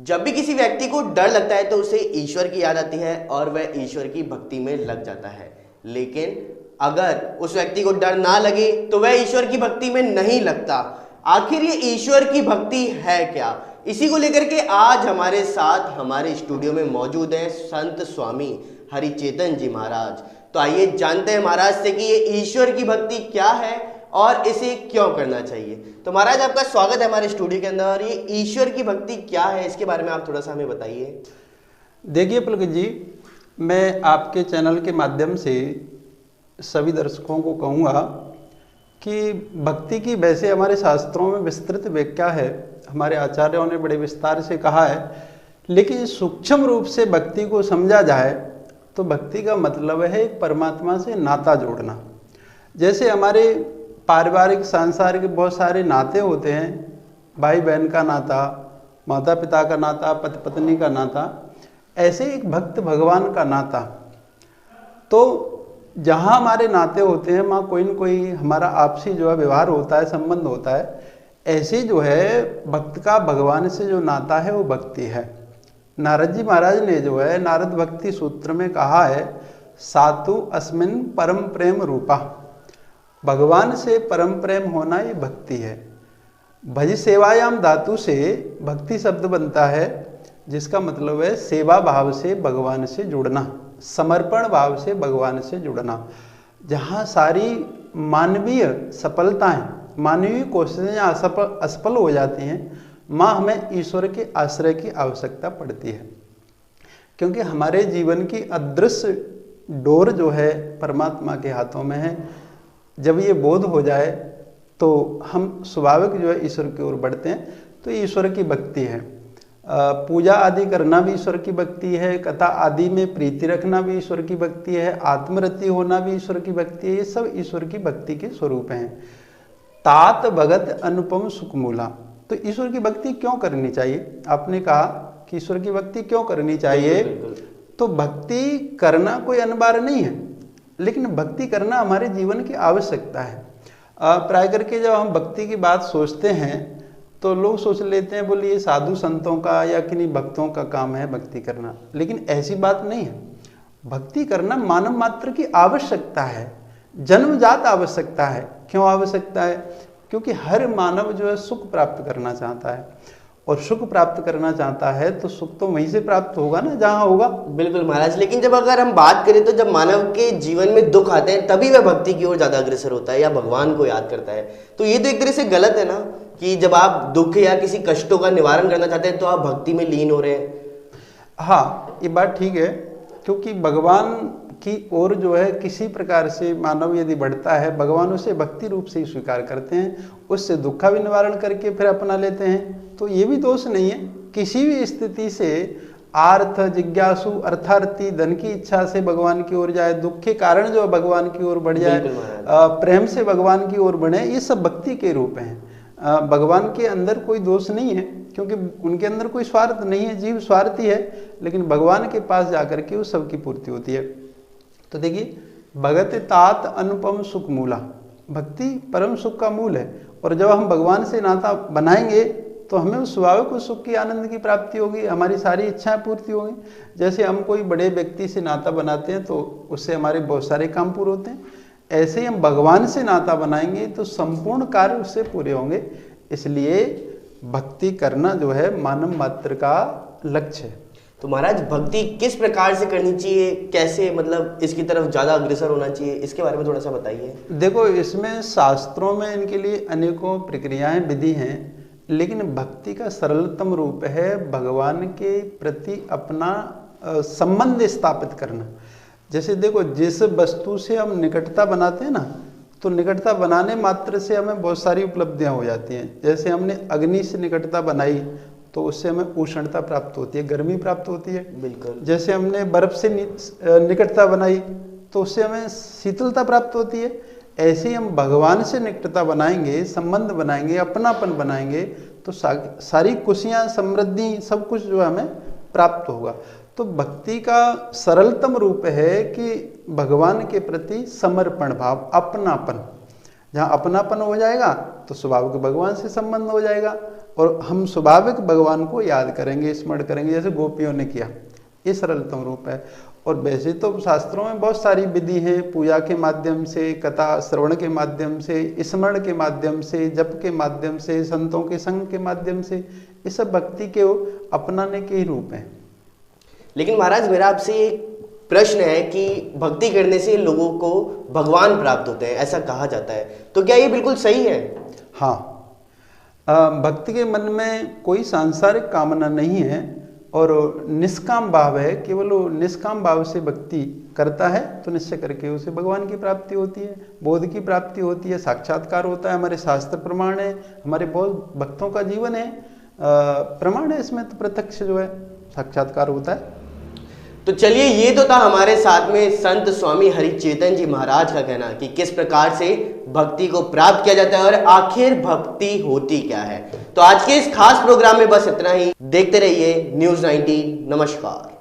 जब भी किसी व्यक्ति को डर लगता है तो उसे ईश्वर की याद आती है और वह ईश्वर की भक्ति में लग जाता है। लेकिन अगर उस व्यक्ति को डर ना लगे तो वह ईश्वर की भक्ति में नहीं लगता। आखिर ये ईश्वर की भक्ति है क्या? इसी को लेकर के आज हमारे साथ हमारे स्टूडियो में मौजूद हैं संत स्वामी हरिचेतन जी महाराज। तो आइए जानते हैं महाराज से कि ये ईश्वर की भक्ति क्या है और इसे क्यों करना चाहिए। तो महाराज आपका स्वागत है हमारे स्टूडियो के अंदर। और ये ईश्वर की भक्ति क्या है, इसके बारे में आप थोड़ा सा हमें बताइए। देखिए पुलकित जी, मैं आपके चैनल के माध्यम से सभी दर्शकों को कहूँगा कि भक्ति की वैसे हमारे शास्त्रों में विस्तृत व्याख्या है, हमारे आचार्यों ने बड़े विस्तार से कहा है, लेकिन सूक्ष्म रूप से भक्ति को समझा जाए तो भक्ति का मतलब है एक परमात्मा से नाता जोड़ना। जैसे हमारे पारिवारिक सांसारिक बहुत सारे नाते होते हैं, भाई बहन का नाता, माता पिता का नाता, पति पत्नी का नाता, ऐसे एक भक्त भगवान का नाता। तो जहाँ हमारे नाते होते हैं वहाँ कोई न कोई हमारा आपसी जो है व्यवहार होता है, संबंध होता है। ऐसे जो है भक्त का भगवान से जो नाता है वो भक्ति है। नारद जी महाराज ने जो है नारद भक्ति सूत्र में कहा है, सातु अस्मिन परम प्रेम रूपा। भगवान से परम प्रेम होना ये भक्ति है। भज सेवायाम धातु से भक्ति शब्द बनता है, जिसका मतलब है सेवा भाव से भगवान से जुड़ना, समर्पण भाव से भगवान से जुड़ना। जहाँ सारी मानवीय सफलताएं, मानवीय कोशिशें असफल हो जाती हैं, माँ हमें ईश्वर के आश्रय की आवश्यकता पड़ती है। क्योंकि हमारे जीवन की अदृश्य डोर जो है परमात्मा के हाथों में है। जब ये बोध हो जाए तो हम स्वाभाविक जो है ईश्वर की ओर बढ़ते हैं। तो ईश्वर की भक्ति है। पूजा आदि करना भी ईश्वर की भक्ति है, कथा आदि में प्रीति रखना भी ईश्वर की भक्ति है, आत्मरति होना भी ईश्वर की भक्ति है। ये सब ईश्वर की भक्ति के स्वरूप हैं। तात भगत अनुपम सुखमूला। तो ईश्वर की भक्ति क्यों करनी चाहिए? आपने कहा कि ईश्वर की भक्ति क्यों करनी चाहिए। तो भक्ति करना कोई अनिवार्य नहीं है, लेकिन भक्ति करना हमारे जीवन की आवश्यकता है। प्राय करके जब हम भक्ति की बात सोचते हैं तो लोग सोच लेते हैं, बोले ये साधु संतों का या किन्हीं भक्तों का काम है भक्ति करना, लेकिन ऐसी बात नहीं है। भक्ति करना मानव मात्र की आवश्यकता है, जन्मजात आवश्यकता है। क्यों आवश्यकता है? क्योंकि हर मानव जो है सुख प्राप्त करना चाहता है, और सुख प्राप्त करना चाहता है तो सुख तो वहीं से प्राप्त होगा ना जहाँ होगा। बिल्कुल महाराज, लेकिन जब अगर हम बात करें तो जब मानव के जीवन में दुख आते हैं तभी वह भक्ति की ओर ज्यादा अग्रसर होता है या भगवान को याद करता है। तो ये तो एक तरह से गलत है ना, कि जब आप दुख या किसी कष्टों का निवारण करना चाहते हैं तो आप भक्ति में लीन हो रहे हैं। हाँ, ये बात ठीक है, क्योंकि भगवान की ओर जो है किसी प्रकार से मानव यदि बढ़ता है, भगवान उसे भक्ति रूप से ही स्वीकार करते हैं, उससे दुख का भी निवारण करके फिर अपना लेते हैं। तो ये भी दोष नहीं है। किसी भी स्थिति से आर्थ जिज्ञासु अर्थार्थी धन की इच्छा से भगवान की ओर जाए, दुख के कारण जो भगवान की ओर बढ़ जाए, प्रेम से भगवान की ओर बढ़े, ये सब भक्ति के रूप हैं। भगवान के अंदर कोई दोष नहीं है, क्योंकि उनके अंदर कोई स्वार्थ नहीं है। जीव स्वार्थी है, लेकिन भगवान के पास जाकर के उस सबकी पूर्ति होती है। तो देखिए, भगत तात अनुपम सुख मूला। भक्ति परम सुख का मूल है। और जब हम भगवान से नाता बनाएंगे तो हमें उस स्वाभाविक उस सुख की आनंद की प्राप्ति होगी, हमारी सारी इच्छाएं पूर्ति होंगी। जैसे हम कोई बड़े व्यक्ति से नाता बनाते हैं तो उससे हमारे बहुत सारे काम पूरे होते हैं, ऐसे ही हम भगवान से नाता बनाएंगे तो संपूर्ण कार्य उससे पूरे होंगे। इसलिए भक्ति करना जो है मानव मात्र का लक्ष्य है। तो महाराज भक्ति किस प्रकार से करनी चाहिए, कैसे मतलब इसकी तरफ ज़्यादा अग्रसर होना चाहिए, इसके बारे में थोड़ा सा बताइए। देखो, इसमें शास्त्रों में इनके लिए अनेकों प्रक्रियाएं विधि हैं, लेकिन भक्ति का सरलतम रूप है भगवान के प्रति अपना संबंध स्थापित करना। जैसे देखो, जिस वस्तु से हम निकटता बनाते हैं ना, तो निकटता बनाने मात्र से हमें बहुत सारी उपलब्धियां हो जाती हैं। जैसे हमने अग्नि से निकटता बनाई तो उससे हमें उष्णता प्राप्त होती है, गर्मी प्राप्त होती है। बिल्कुल। जैसे हमने बर्फ से निकटता बनाई तो उससे हमें शीतलता प्राप्त होती है। ऐसे ही हम भगवान से निकटता बनाएंगे, संबंध बनाएंगे, अपनापन बनाएंगे तो सारी खुशियाँ, समृद्धि, सब कुछ जो हमें प्राप्त होगा। तो भक्ति का सरलतम रूप है कि भगवान के प्रति समर्पण भाव, अपनापन। जहाँ अपनापन हो जाएगा तो स्वाभाविक भगवान से संबंध हो जाएगा। और हम स्वाभाविक भगवान को याद करेंगे, स्मरण करेंगे, जैसे गोपियों ने किया। ये सरलतम रूप है। और वैसे तो शास्त्रों में बहुत सारी विधि हैं, पूजा के माध्यम से, कथा श्रवण के माध्यम से, स्मरण के माध्यम से, जप के माध्यम से, संतों के संग के माध्यम से, ये सब भक्ति के अपनाने के ही रूप हैं। लेकिन महाराज मेरा आपसे एक प्रश्न है कि भक्ति करने से लोगों को भगवान प्राप्त होते हैं, ऐसा कहा जाता है, तो क्या ये बिल्कुल सही है? हाँ, भक्ति के मन में कोई सांसारिक कामना नहीं है और निष्काम भाव है। केवल वो निष्काम भाव से भक्ति करता है तो निश्चय करके उसे भगवान की प्राप्ति होती है, बोध की प्राप्ति होती है, साक्षात्कार होता है। हमारे शास्त्र प्रमाण है, हमारे बहुत भक्तों का जीवन है, प्रमाण है, इसमें तो प्रत्यक्ष जो है साक्षात्कार होता है। तो चलिए, ये तो था हमारे साथ में संत स्वामी हरिचेतन जी महाराज का कहना कि किस प्रकार से भक्ति को प्राप्त किया जाता है और आखिर भक्ति होती क्या है। तो आज के इस खास प्रोग्राम में बस इतना ही। देखते रहिए न्यूज़ 19। नमस्कार।